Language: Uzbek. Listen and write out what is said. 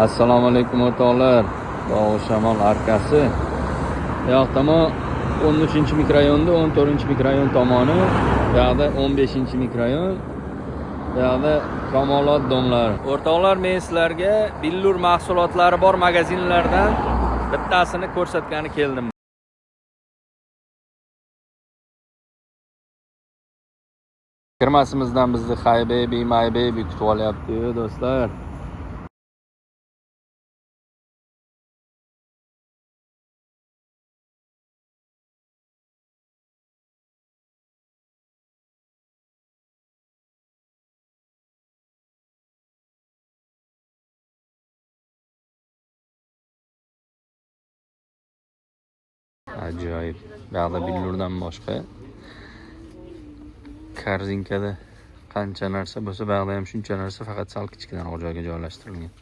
Assalomu alaykum o'rtoqlar. Bog' shamol arkasi. Bu yoqdami 13-mikrorayonda 14-mikrorayon tomoni, bu yoqda 15-mikrorayon. Bu yoqda Kamolot domlar. O'rtoqlar, men sizlarga billur mahsulotlari bor magazinlardan bittasini ko'rsatgani keldim. Kirmasimizdan bizni Haybaby, Maybaby kutib olyapti, do'stlar. Ajoyib. Bu yoqda billurdan boshqa korzinkada qancha narsa bo'lsa, bu yoqda ham shuncha narsa, faqat sal kichkinaroq joyga joylashtirilgan.